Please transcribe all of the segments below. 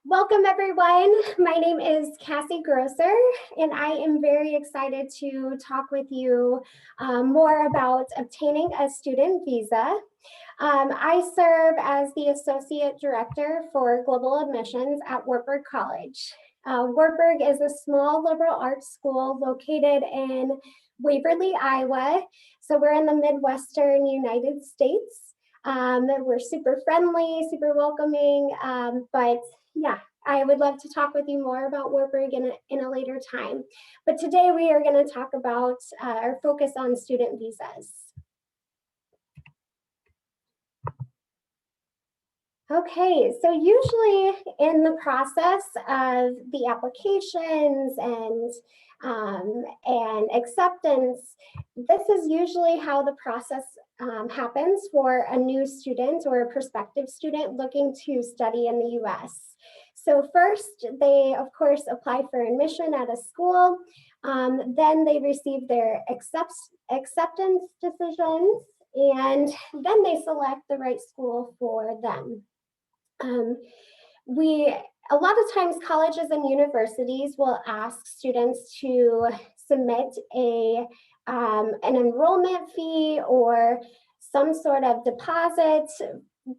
Welcome everyone. My name is Kassy Grosser, and I am very excited to talk with you more about obtaining a student visa. I serve as the Associate Director for Global Admissions at Wartburg College. Wartburg is a small liberal arts school located in Waverly, Iowa. So we're in the Midwestern United States. We're super friendly, super welcoming, but yeah, I would love to talk with you more about Wartburg in a later time. But today we are going to talk about our focus on student visas. Okay, so usually in the process of the applications and acceptance, this is usually how the process happens for a new student or a prospective student looking to study in the US. So first, they of course apply for admission at a school, then they receive their acceptance decisions, and then they select the right school for them. A lot of times colleges and universities will ask students to submit an enrollment fee or some sort of deposit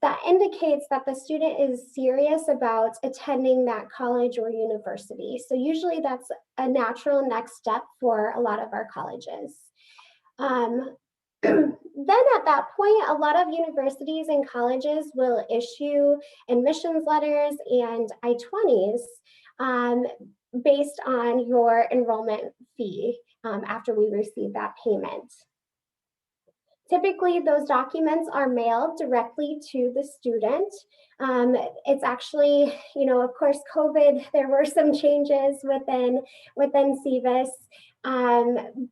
that indicates that the student is serious about attending that college or university. So usually that's a natural next step for a lot of our colleges. Then at that point, a lot of universities and colleges will issue admissions letters and I-20s based on your enrollment fee after we receive that payment. Typically, those documents are mailed directly to the student. It's actually, of course, COVID, there were some changes within SEVIS,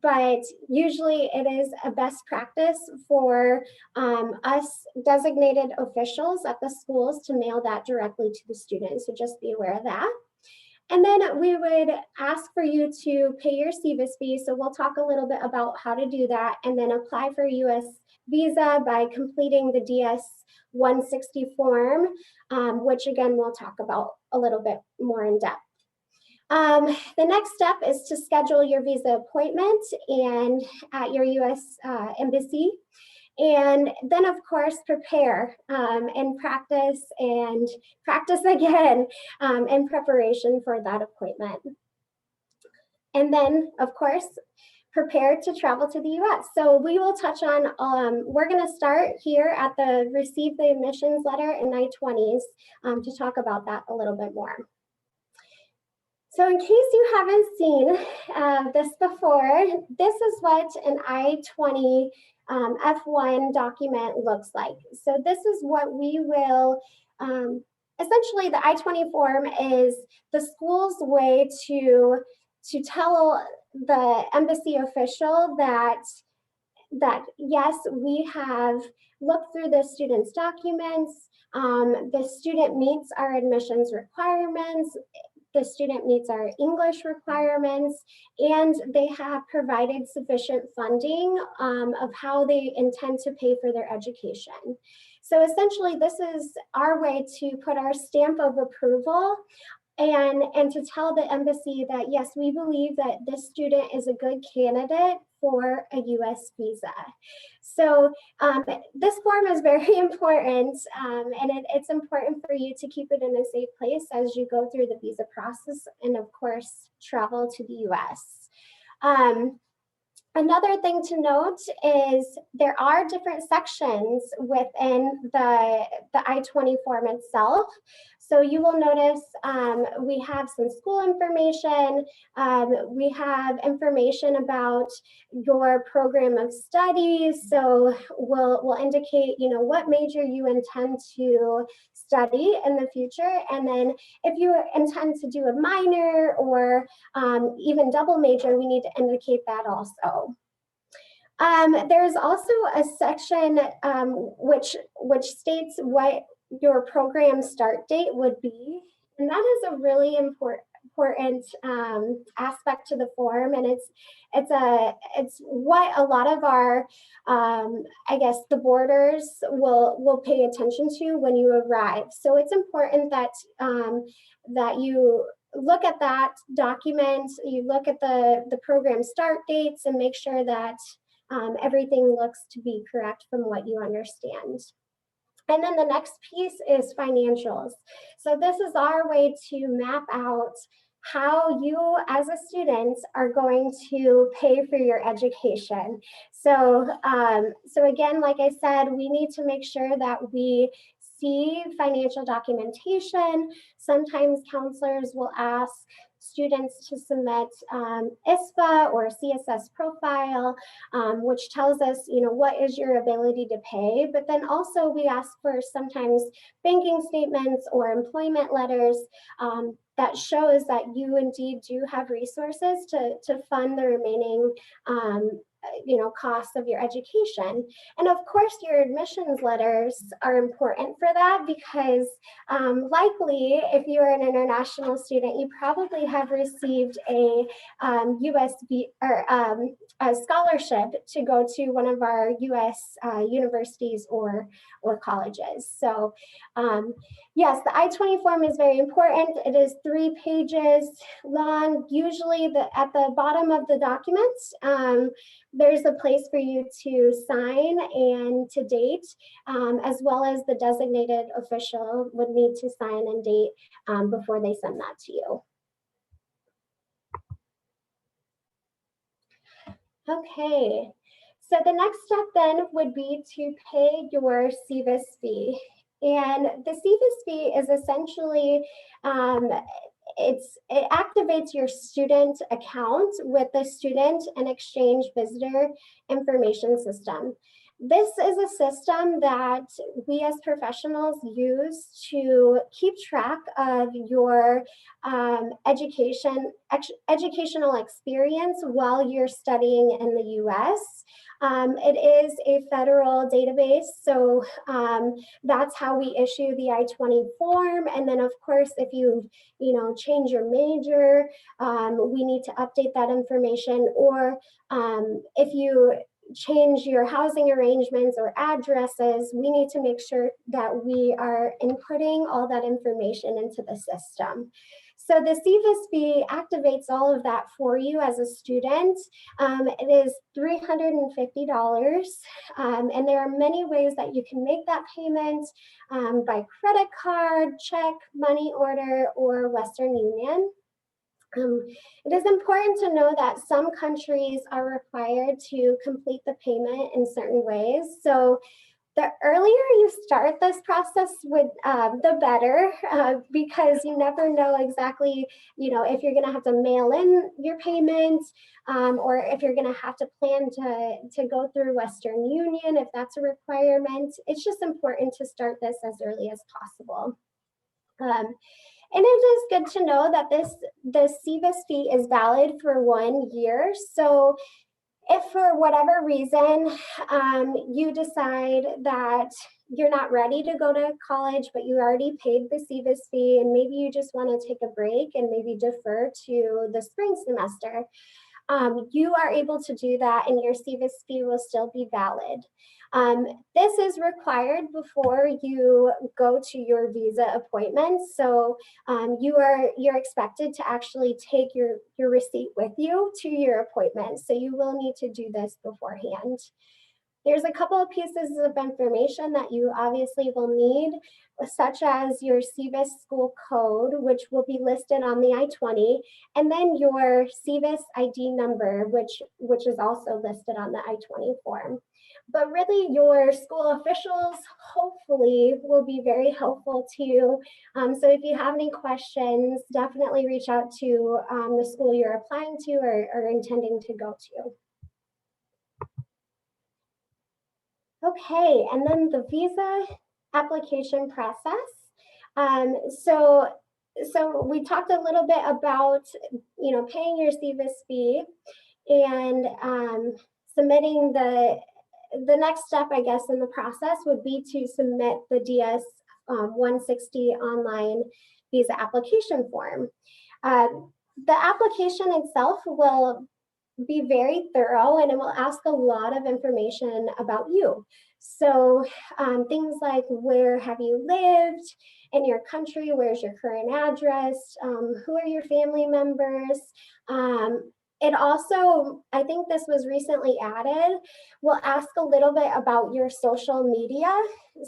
but usually it is a best practice for us designated officials at the schools to mail that directly to the students. So just be aware of that. And then we would ask for you to pay your SEVIS fee. So we'll talk a little bit about how to do that, and then apply for a US visa by completing the DS-160 form, which again, we'll talk about a little bit more in depth. The next step is to schedule your visa appointment and at your US embassy. And then, of course, prepare and practice again in preparation for that appointment. And then, of course, prepare to travel to the US. So we will touch on, we're going to start here at the receive the admissions letter and I-20s to talk about that a little bit more. So in case you haven't seen this before, this is what an I-20 F1 document looks like. So this is what we will, essentially the I-20 form is the school's way to tell the embassy official that yes, we have looked through the student's documents, the student meets our admissions requirements, the student meets our English requirements, and they have provided sufficient funding of how they intend to pay for their education. So essentially, this is our way to put our stamp of approval and to tell the embassy that, yes, we believe that this student is a good candidate for a US visa. So this form is very important, and it's important for you to keep it in a safe place as you go through the visa process and, of course, travel to the US. Another thing to note is there are different sections within the I-20 form itself. So you will notice we have some school information, we have information about your program of studies. So we'll indicate, what major you intend to study in the future. And then if you intend to do a minor or even double major, we need to indicate that also. There's also a section which states what your program start date would be, and that is a really important important aspect to the form, and it's what a lot of our I guess the boarders will pay attention to when you arrive. So it's important that that you look at that document, you look at the program start dates, and make sure that everything looks to be correct from what you understand. And then the next piece is financials. So this is our way to map out how you as a student are going to pay for your education. So, so again, like I said, we need to make sure that we see financial documentation. Sometimes counselors will ask students to submit ISPA or CSS profile, which tells us, what is your ability to pay. But then also we ask for sometimes banking statements or employment letters that shows that you indeed do have resources to fund the remaining costs of your education. And of course, your admissions letters are important for that because likely, if you're an international student, you probably have received a USB or a scholarship to go to one of our U.S. Universities or colleges. So yes, the I-20 form is very important. It is 3 pages long. Usually at the bottom of the document, there's a place for you to sign and to date, as well as the designated official would need to sign and date before they send that to you. Okay, so the next step then would be to pay your CVIS fee. And the CVIS fee is essentially, it activates your student account with the Student and Exchange Visitor Information System. This is a system that we as professionals use to keep track of your educational experience while you're studying in the US. It is a federal database, so that's how we issue the I-20 form. And then of course, if you change your major, we need to update that information, or if you change your housing arrangements or addresses, we need to make sure that we are inputting all that information into the system. So the CVIS fee activates all of that for you as a student. It is $350, and there are many ways that you can make that payment by credit card, check, money order, or Western Union. It is important to know that some countries are required to complete the payment in certain ways. So the earlier you start this process, the better, because you never know exactly, if you're going to have to mail in your payment, or if you're going to have to plan to go through Western Union, if that's a requirement. It's just important to start this as early as possible. And it is good to know that the CVIS fee is valid for 1 year. So if for whatever reason you decide that you're not ready to go to college, but you already paid the CVIS fee, and maybe you just want to take a break and maybe defer to the spring semester, you are able to do that, and your CVIS fee will still be valid. This is required before you go to your visa appointment. So you're expected to actually take your receipt with you to your appointment. So you will need to do this beforehand. There's a couple of pieces of information that you obviously will need, such as your CVIS school code, which will be listed on the I-20, and then your CVIS ID number, which is also listed on the I-20 form. But really, your school officials hopefully will be very helpful to you. So if you have any questions, definitely reach out to the school you're applying to or intending to go to. Okay, and then the visa application process. So we talked a little bit about, paying your CVIS fee and submitting the next step, I guess, in the process would be to submit the DS 160 online visa application form. Uh, the application itself will be very thorough and it will ask a lot of information about you. So things like where have you lived in your country, where's your current address, who are your family members. It also, I think this was recently added, will ask a little bit about your social media.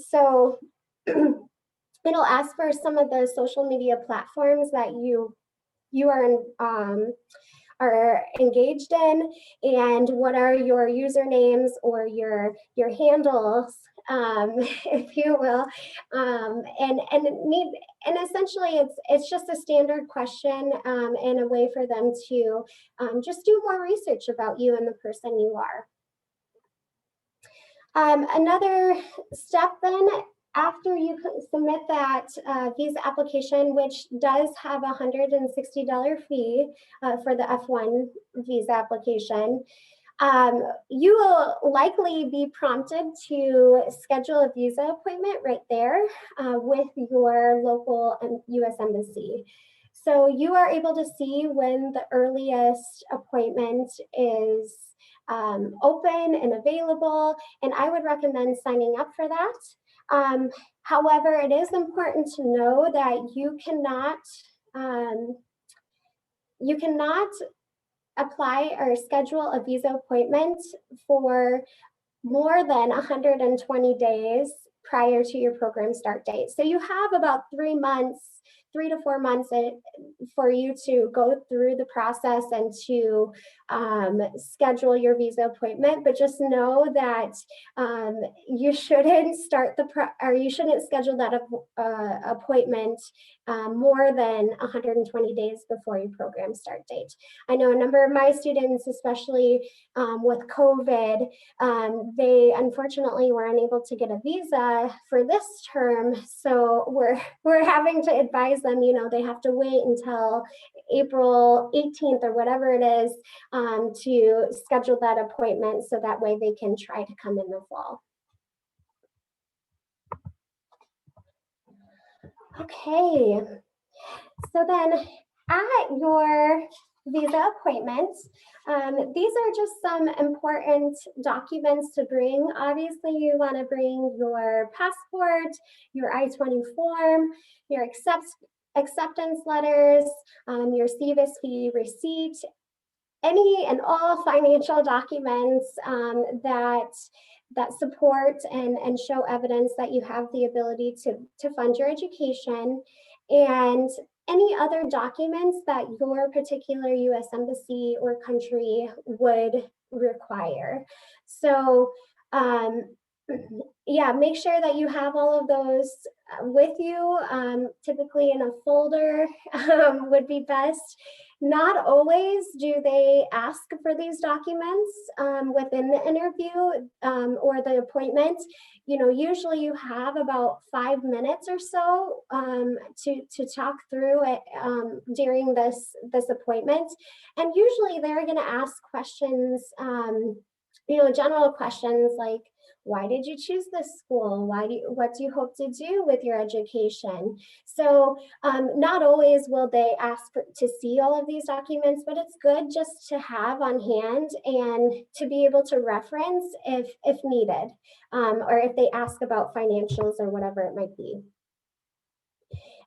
So it'll ask for some of the social media platforms that you are engaged in, and what are your usernames or your handles, if you will, and essentially it's just a standard question, and a way for them to just do more research about you and the person you are. Another step then, after you submit that visa application, which does have a $160 fee for the F1 visa application, you will likely be prompted to schedule a visa appointment right there with your local U.S. Embassy. So you are able to see when the earliest appointment is open and available, and I would recommend signing up for that. However, it is important to know that you cannot apply or schedule a visa appointment for more than 120 days prior to your program start date. So you have about 3 months, 3 to 4 months for you to go through the process and to schedule your visa appointment. But just know that you shouldn't you shouldn't schedule that appointment more than 120 days before your program start date. I know a number of my students, especially with COVID, they unfortunately were unable to get a visa for this term. So we're having to advise them, they have to wait until April 18th or whatever it is to schedule that appointment, so that way they can try to come in the fall. Okay, so then at your visa appointments, these are just some important documents to bring. Obviously, you want to bring your passport, your I-20 form, your acceptance letters, your CVIS fee receipt, any and all financial documents that support and show evidence that you have the ability to fund your education, and any other documents that your particular U.S. Embassy or country would require. So yeah, make sure that you have all of those with you, typically in a folder would be best. Not always do they ask for these documents within the interview or the appointment. Usually you have about 5 minutes or so to talk through it during this appointment. And usually they're going to ask questions, general questions like, why did you choose this school? What do you hope to do with your education? So not always will they ask to see all of these documents, but it's good just to have on hand and to be able to reference if needed, or if they ask about financials or whatever it might be.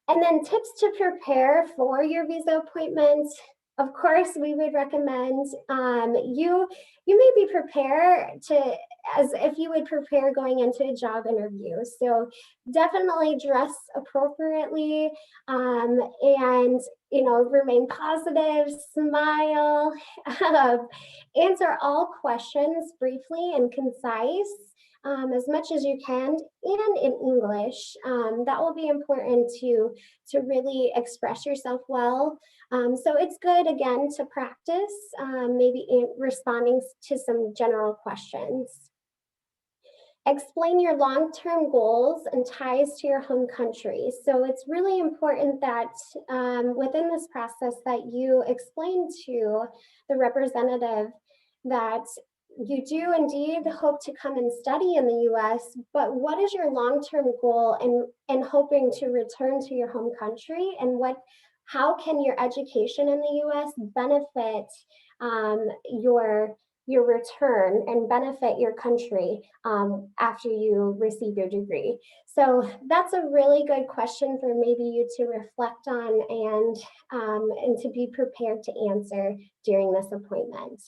And then tips to prepare for your visa appointment. Of course, we would recommend you may be prepared as if you would prepare going into a job interview. So definitely dress appropriately, and remain positive, smile, answer all questions briefly and concise. As much as you can, and in English. That will be important to really express yourself well. So it's good, again, to practice maybe responding to some general questions. Explain your long-term goals and ties to your home country. So it's really important that within this process that you explain to the representative that you do indeed hope to come and study in the US, but what is your long-term goal in hoping to return to your home country, and what how can your education in the US benefit your return and benefit your country after you receive your degree? So that's a really good question for maybe you to reflect on and to be prepared to answer during this appointment.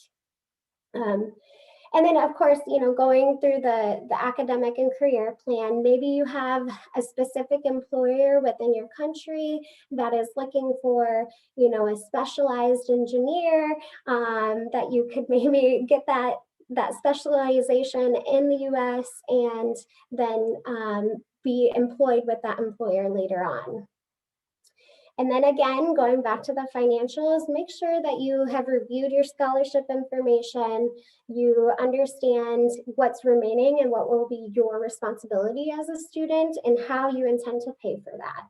And then, of course, going through the academic and career plan, maybe you have a specific employer within your country that is looking for, a specialized engineer, that you could maybe get that specialization in the US and then be employed with that employer later on. And then again, going back to the financials, make sure that you have reviewed your scholarship information, you understand what's remaining and what will be your responsibility as a student and how you intend to pay for that.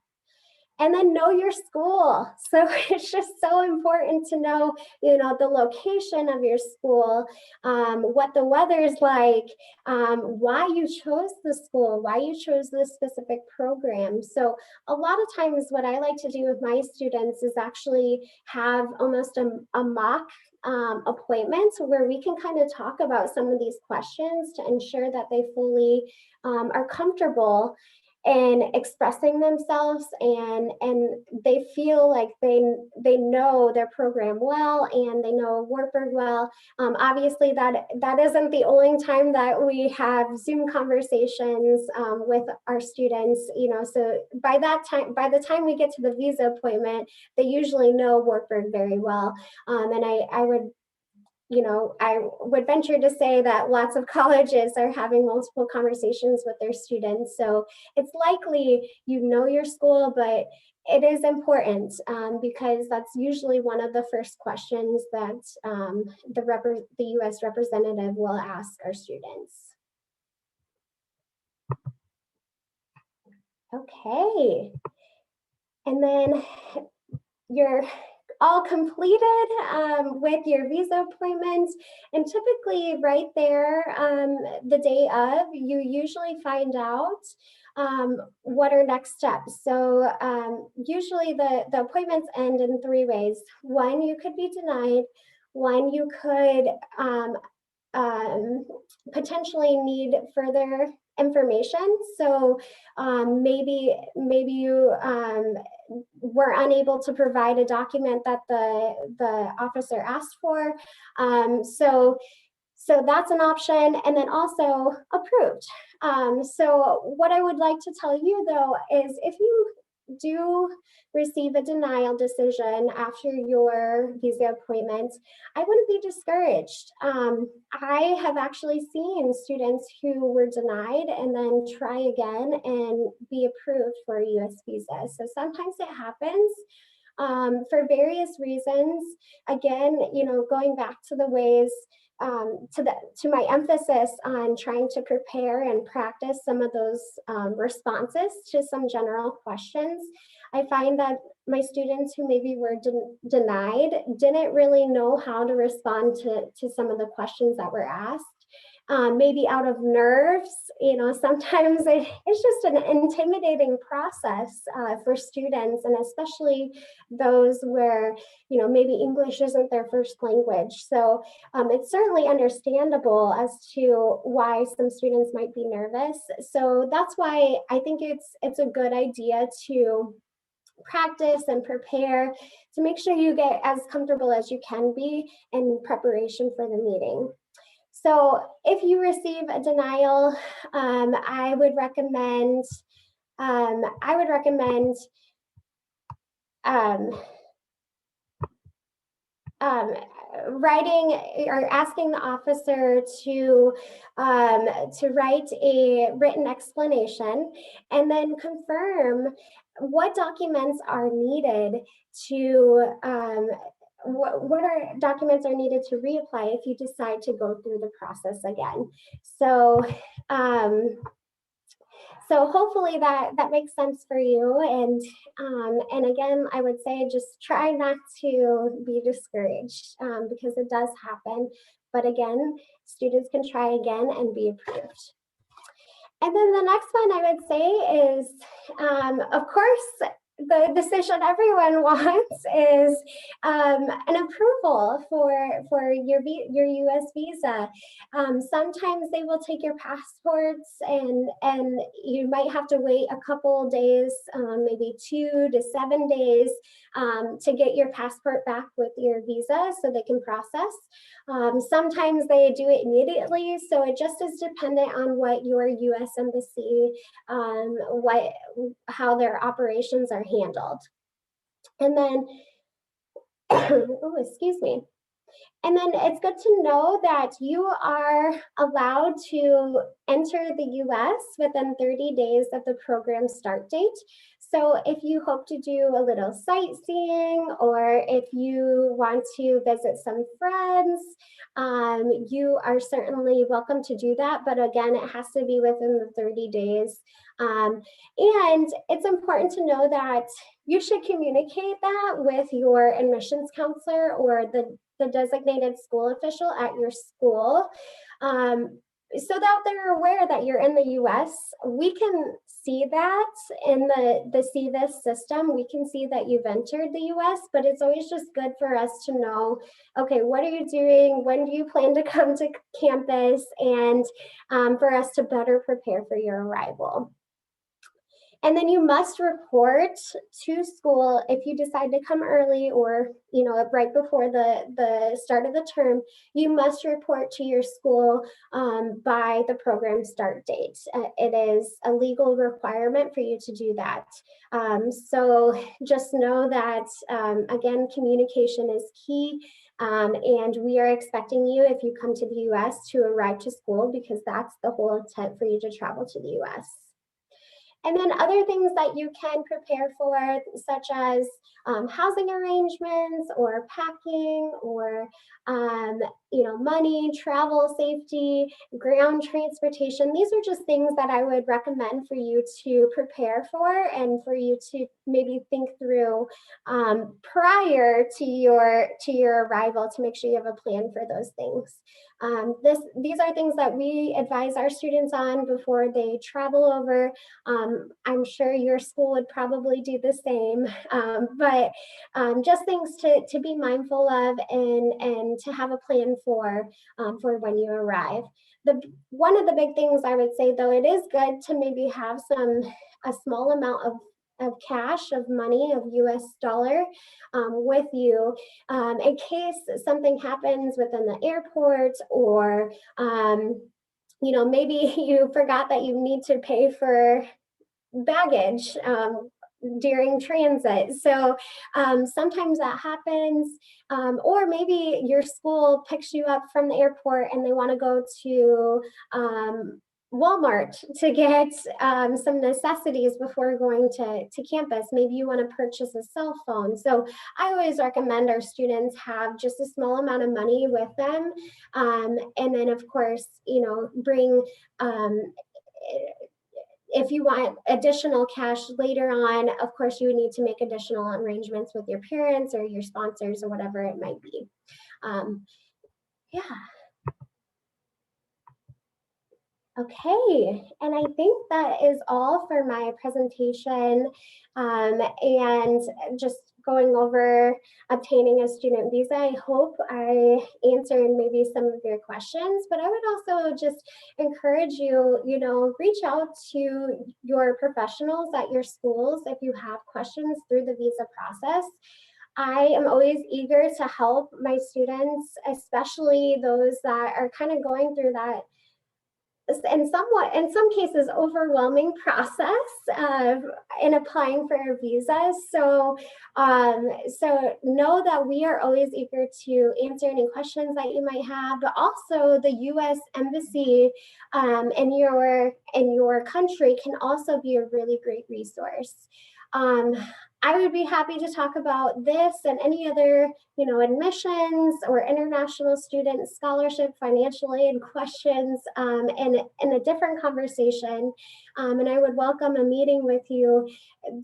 And then know your school. So it's just so important to know, the location of your school, what the weather's like, why you chose the school, why you chose this specific program. So a lot of times what I like to do with my students is actually have almost a mock appointment where we can kind of talk about some of these questions to ensure that they fully are comfortable and expressing themselves and they feel like they know their program well and they know Wartburg well. Obviously that isn't the only time that we have Zoom conversations with our students, so by the time we get to the visa appointment, they usually know Wartburg very well. And I would venture to say that lots of colleges are having multiple conversations with their students. So it's likely your school, but it is important because that's usually one of the first questions that the U.S. representative will ask our students. Okay. And then you're all completed with your visa appointments, and typically right there the day of, you usually find out what are next steps. So usually the appointments end in three ways. One, you could be denied. One, you could potentially need further information. So maybe you were unable to provide a document that the officer asked for. So that's an option, and then also approved. So what I would like to tell you though is if you do receive a denial decision after your visa appointment, I wouldn't be discouraged. I have actually seen students who were denied and then try again and be approved for a US visa. So sometimes it happens for various reasons. Again, going back to the ways to my emphasis on trying to prepare and practice some of those responses to some general questions. I find that my students who maybe were denied didn't really know how to respond to some of the questions that were asked. Maybe out of nerves, sometimes it's just an intimidating process for students, and especially those where, maybe English isn't their first language. So it's certainly understandable as to why some students might be nervous. So that's why I think it's a good idea to practice and prepare to make sure you get as comfortable as you can be in preparation for the meeting. So if you receive a denial, I would recommend writing or asking the officer to write a written explanation and then confirm what documents are needed to what documents are needed to reapply if you decide to go through the process again. So hopefully that makes sense for you. And again, I would say just try not to be discouraged because it does happen. But again, students can try again and be approved. And then the next one I would say is, of course, the decision everyone wants is an approval for your U.S. visa. Sometimes they will take your passports, and you might have to wait a couple days, maybe 2 to 7 days, to get your passport back with your visa so they can process. Sometimes they do it immediately, so it just is dependent on what your U.S. embassy, how their operations are handled. And then, oh, excuse me. And then it's good to know that you are allowed to enter the US within 30 days of the program start date. So if you hope to do a little sightseeing, or if you want to visit some friends, you are certainly welcome to do that. But again, it has to be within the 30 days. And it's important to know that you should communicate that with your admissions counselor or the designated school official at your school, so that they're aware that you're in the US. We can see that in the CVIS system. We can see that you've entered the US, but it's always just good for us to know, okay, what are you doing? When do you plan to come to campus? And for us to better prepare for your arrival. And then you must report to school if you decide to come early, or right before the start of the term. You must report to your school by the program start date. It is a legal requirement for you to do that. So just know that, again, communication is key. And we are expecting you, if you come to the US, to arrive to school, because that's the whole intent for you to travel to the US. And then other things that you can prepare for, such as housing arrangements, or packing, or money, travel safety, ground transportation. These are just things that I would recommend for you to prepare for, and for you to maybe think through prior to your arrival, to make sure you have a plan for those things. These are things that we advise our students on before they travel over. I'm sure your school would probably do the same, but just things to be mindful of, and to have a plan for when you arrive. One of the big things I would say, though, it is good to maybe have a small amount of cash, of money, of US dollar, with you, in case something happens within the airport, or maybe you forgot that you need to pay for baggage during transit. So sometimes that happens, or maybe your school picks you up from the airport and they want to go to Walmart to get some necessities before going to campus. Maybe you want to purchase a cell phone. So I always recommend our students have just a small amount of money with them, and then, of course, bring if you want additional cash later on. Of course, you would need to make additional arrangements with your parents or your sponsors, or whatever it might be. Yeah. Okay, and I think that is all for my presentation, and just going over obtaining a student visa. I hope I answered maybe some of your questions, but I would also just encourage you, reach out to your professionals at your schools if you have questions through the visa process. I am always eager to help my students, especially those that are kind of going through that, in some cases, overwhelming process in applying for a visa. So know that we are always eager to answer any questions that you might have, but also the U.S. Embassy in your country can also be a really great resource. I would be happy to talk about this and any other, admissions or international student scholarship, financial aid questions in a different conversation. And I would welcome a meeting with you.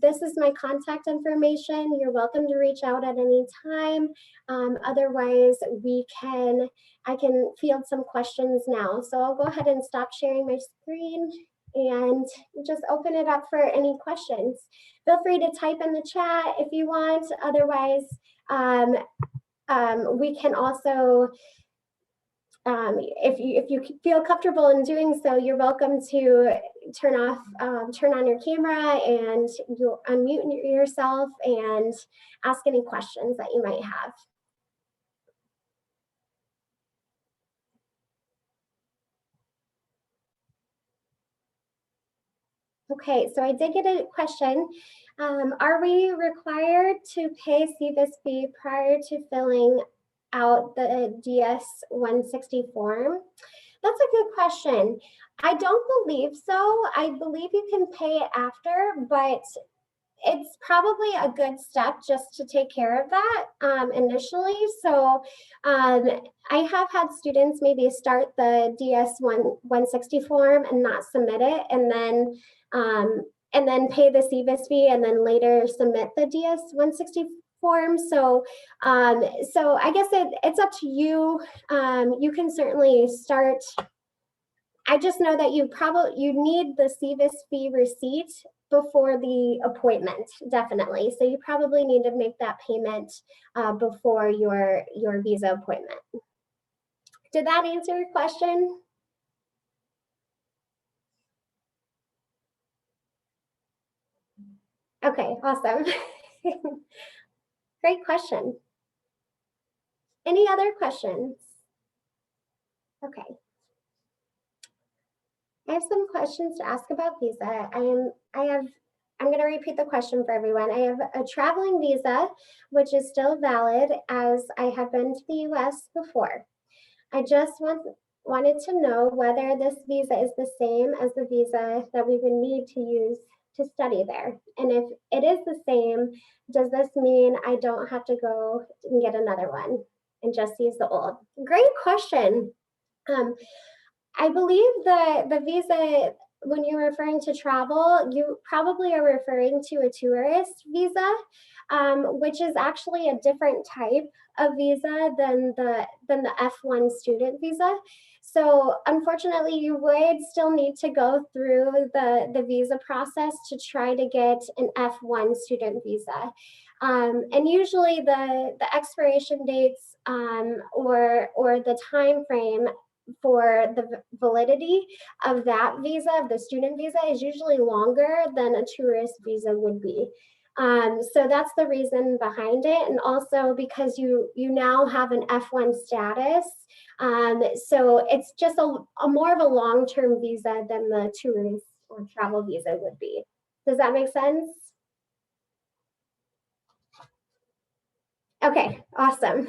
This is my contact information. You're welcome to reach out at any time. Otherwise, I can field some questions now. So I'll go ahead and stop sharing my screen. and just open it up for any questions. Feel free to type in the chat if you want. Otherwise, we can also, if you feel comfortable in doing so, you're welcome to turn on your camera, and you'll unmute yourself and ask any questions that you might have. Okay, so I did get a question. Are we required to pay CVIS fee prior to filling out the DS-160 form? That's a good question. I don't believe so. I believe you can pay it after, but it's probably a good step just to take care of that initially. So I have had students maybe start the DS-160 form and not submit it, and then pay the CVIS fee, and then later submit the DS-160 form. So I guess it's up to you. You can certainly start. I just know that you need the CVIS fee receipt before the appointment, definitely. So you probably need to make that payment before your visa appointment. Did that answer your question? Okay, awesome. Great question. Any other questions? Okay. I have some questions to ask about visa. I'm going to repeat the question for everyone. I have a traveling visa, which is still valid as I have been to the US before. I just wanted to know whether this visa is the same as the visa that we would need to use to study there. And if it is the same, does this mean I don't have to go and get another one and just use the old? Great question. I believe the visa, when you're referring to travel, you probably are referring to a tourist visa, which is actually a different type of visa than the F1 student visa. So unfortunately, you would still need to go through the visa process to try to get an F1 student visa. And usually the expiration dates or the time frame for the validity of that visa, of the student visa, is usually longer than a tourist visa would be. So that's the reason behind it. And also because you now have an F1 status. So it's just a more of a long-term visa than the tourist or travel visa would be. Does that make sense? Okay, awesome.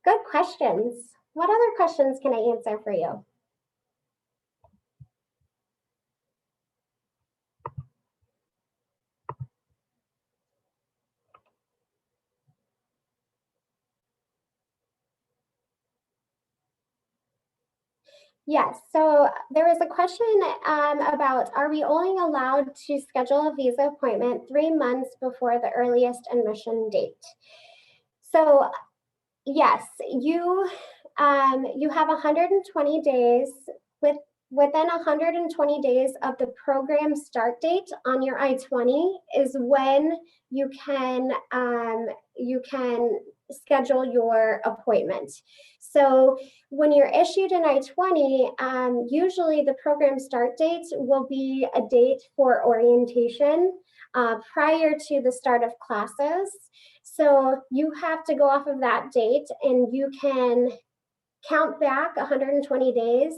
Good questions. What other questions can I answer for you? Yes, so there was a question about, are we only allowed to schedule a visa appointment 3 months before the earliest admission date? So yes, you have 120 days. Within 120 days of the program start date on your I-20 is when you can schedule your appointment. So when you're issued an I-20, usually the program start date will be a date for orientation prior to the start of classes. So you have to go off of that date, and you can count back 120 days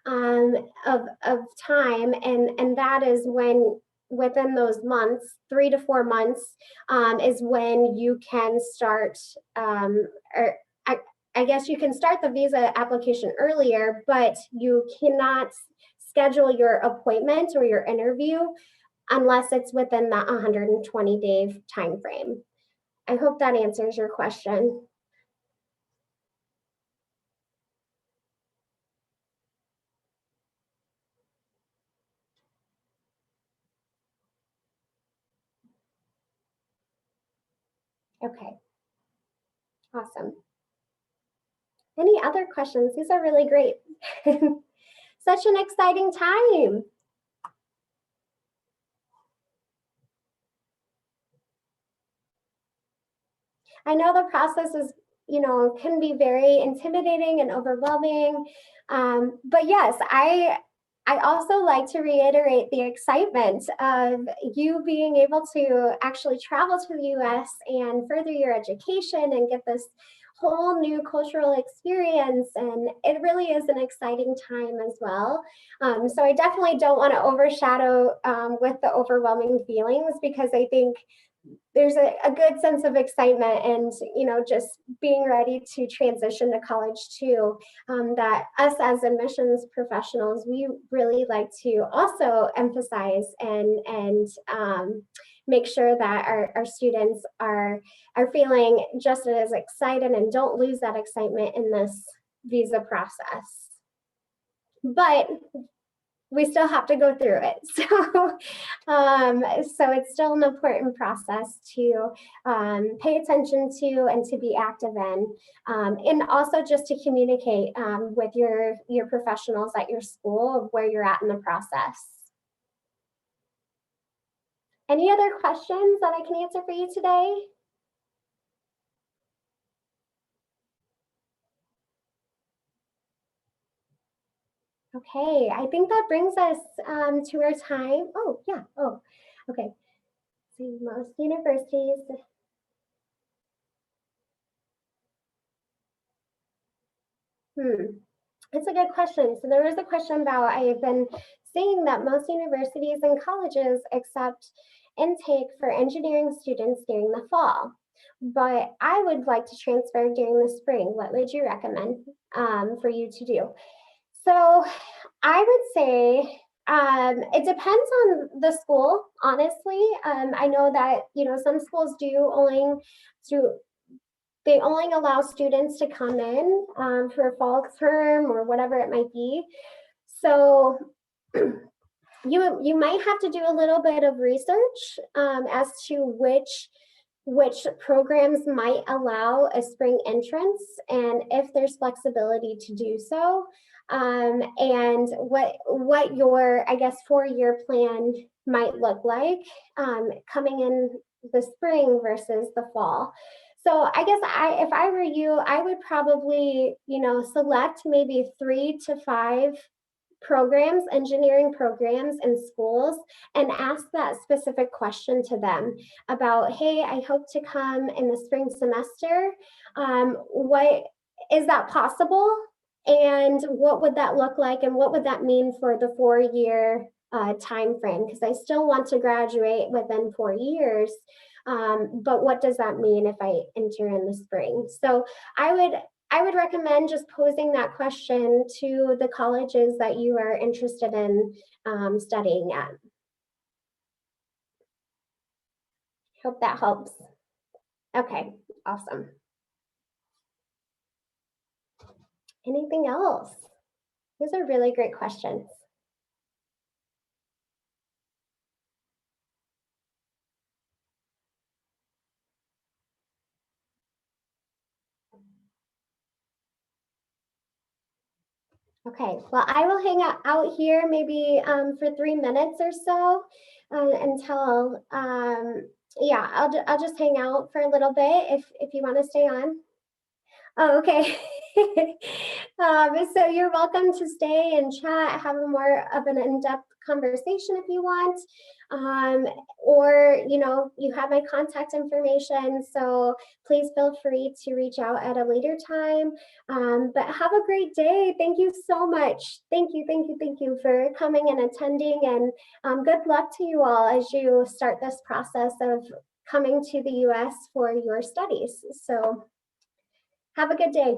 of time, and that is when, within those months, 3 to 4 months, is when you can start, or I guess you can start the visa application earlier, but you cannot schedule your appointment or your interview unless it's within that 120-day time frame. I hope that answers your question. Okay, awesome. Any other questions? These are really great Such an exciting time. I know the process is, can be very intimidating and overwhelming. But yes, I also like to reiterate the excitement of you being able to actually travel to the US and further your education and get this whole new cultural experience. And it really is an exciting time as well. So I definitely don't want to overshadow with the overwhelming feelings, because I think there's a good sense of excitement and just being ready to transition to college too, that us as admissions professionals, we really like to also emphasize and make sure that our students are feeling just as excited and don't lose that excitement in this visa process. But we still have to go through it. So it's still an important process to pay attention to and to be active in, and also just to communicate with your professionals at your school of where you're at in the process. Any other questions that I can answer for you today? Okay, I think that brings us to our time. Oh, yeah. Oh, okay. So most universities. It's a good question. So there was a question about, I have been seeing that most universities and colleges accept intake for engineering students during the fall, but I would like to transfer during the spring. What would you recommend for you to do? So I would say it depends on the school, honestly. I know that, some schools do they only allow students to come in for a fall term or whatever it might be. So you might have to do a little bit of research as to which programs might allow a spring entrance and if there's flexibility to do so, and what your, I guess, 4-year plan might look like coming in the spring versus the fall. So I guess if I were you, I would probably, select maybe 3 to 5 programs, engineering programs in schools, and ask that specific question to them about, hey, I hope to come in the spring semester. What is that possible? And what would that look like? And what would that mean for the 4-year time frame? Because I still want to graduate within 4 years. But what does that mean if I enter in the spring? So I would recommend just posing that question to the colleges that you are interested in studying at. Hope that helps. Okay, awesome. Anything else? Those are really great questions. Okay, well, I will hang out here maybe for 3 minutes or so until, yeah, I'll just hang out for a little bit if you want to stay on. Oh, okay. So you're welcome to stay and chat, have a more of an in-depth conversation if you want. Or, you have my contact information, so please feel free to reach out at a later time. But have a great day. Thank you so much. Thank you, thank you, thank you for coming and attending, and good luck to you all as you start this process of coming to the US for your studies. So have a good day.